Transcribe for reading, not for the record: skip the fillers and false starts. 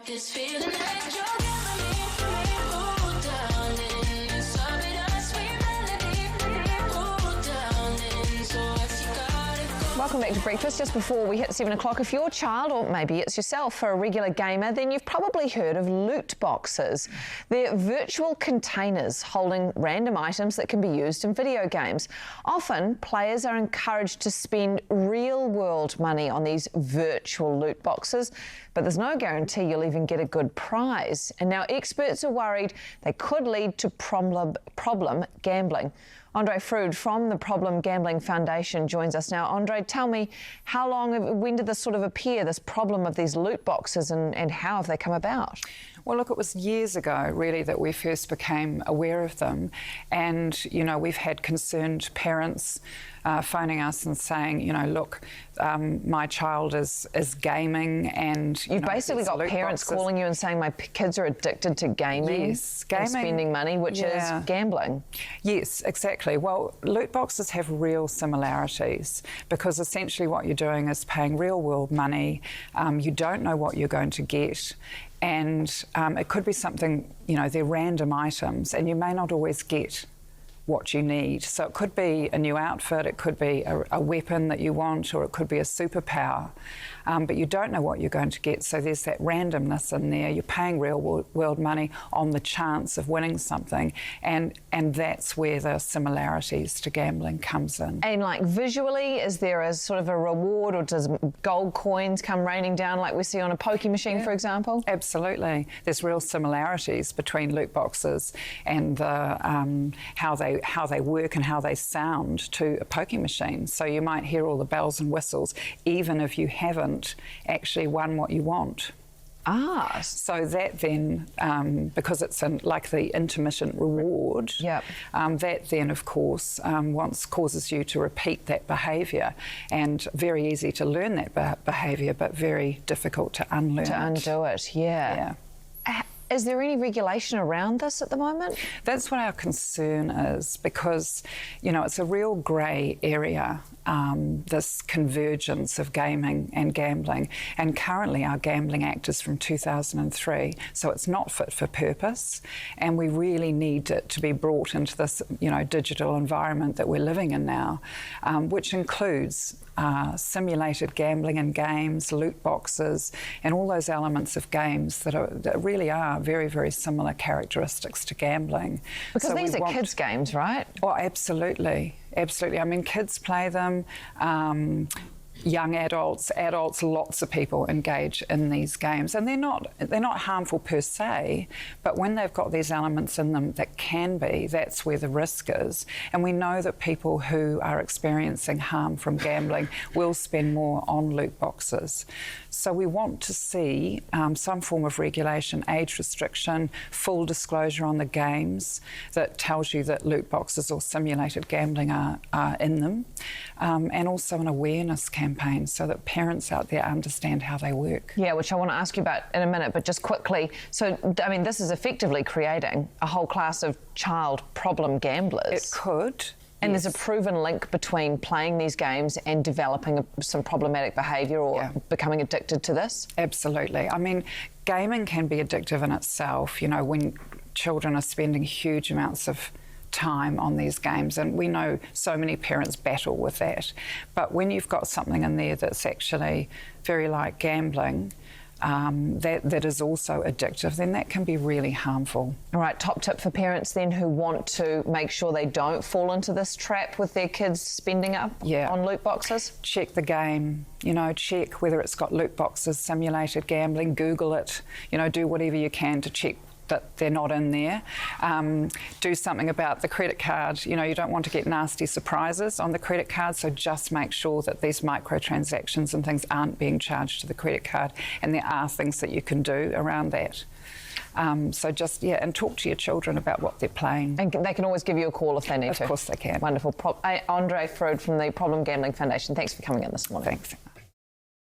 This feeling that you're giving me, pull down in inside sweet melody, pull down in, so if you got it, go. Welcome back to Breakfast. Just before we hit 7 o'clock, if your child, or maybe it's yourself, are a regular gamer, then you've probably heard of loot boxes. They're virtual containers holding random items that can be used in video games. Often, players are encouraged to spend real-world money on these virtual loot boxes, but there's no guarantee you'll even get a good prize. And now experts are worried they could lead to problem gambling. Andree Froude from the Problem Gambling Foundation joins us now. Andree, tell me, when did this sort of appear, this problem of these loot boxes, and how have they come about? Well, look, it was years ago, really, that we first became aware of them. And, you know, we've had concerned parents phoning us and saying, you know, look, my child is gaming, and you've basically got parents calling you and saying my kids are addicted to gaming, yes, gaming, and spending money, which is gambling. Yes, exactly. Well, loot boxes have real similarities because essentially what you're doing is paying real world money. You don't know what you're going to get. And it could be something, you know, they're random items, and you may not always get what you need. So it could be a new outfit, it could be a weapon that you want, or it could be a superpower. But you don't know what you're going to get, so there's that randomness in there. You're paying real world money on the chance of winning something, and that's where the similarities to gambling comes in. And like visually, is there a sort of a reward, or does gold coins come raining down like we see on a pokie machine, for example? Absolutely. There's real similarities between loot boxes and how they work and how they sound to a pokie machine. So you might hear all the bells and whistles, even if you haven't actually won what you want. Ah. So that then, because it's like the intermittent reward, that then, of course, causes you to repeat that behaviour, and very easy to learn that behaviour, but very difficult to unlearn To undo it, yeah. Is there any regulation around this at the moment? That's what our concern is, because, you know, it's a real grey area, this convergence of gaming and gambling. And currently our Gambling Act is from 2003, so it's not fit for purpose. And we really need it to be brought into this, you know, digital environment that we're living in now, which includes simulated gambling and games, loot boxes, and all those elements of games that really are very, very similar characteristics to gambling. Because so these are kids' games, right? Oh, absolutely. Absolutely. I mean, kids play them. Young adults, lots of people engage in these games, and they're not harmful per se, but when they've got these elements in them that can be, that's where the risk is. And we know that people who are experiencing harm from gambling will spend more on loot boxes. So we want to see some form of regulation, age restriction, full disclosure on the games that tells you that loot boxes or simulated gambling are in them, and also an awareness campaign so that parents out there understand how they work. Yeah, which I want to ask you about in a minute, but just quickly, so, I mean, this is effectively creating a whole class of child problem gamblers. It could. And there's a proven link between playing these games and developing some problematic behaviour or becoming addicted to this? Absolutely. I mean, gaming can be addictive in itself, you know, when children are spending huge amounts of time on these games, and we know so many parents battle with that. But when you've got something in there that's actually very like gambling, that is also addictive, then that can be really harmful. All right, top tip for parents then who want to make sure they don't fall into this trap with their kids spending up on loot boxes? Check the game, you know, check whether it's got loot boxes, simulated gambling, Google it, you know, do whatever you can to check that they're not in there. Do something about the credit card. You know, you don't want to get nasty surprises on the credit card, so just make sure that these microtransactions and things aren't being charged to the credit card, and there are things that you can do around that. So just, and talk to your children about what they're playing. And they can always give you a call if they need to. Of course they can. Wonderful. Andree Froude from the Problem Gambling Foundation, thanks for coming in this morning. Thanks.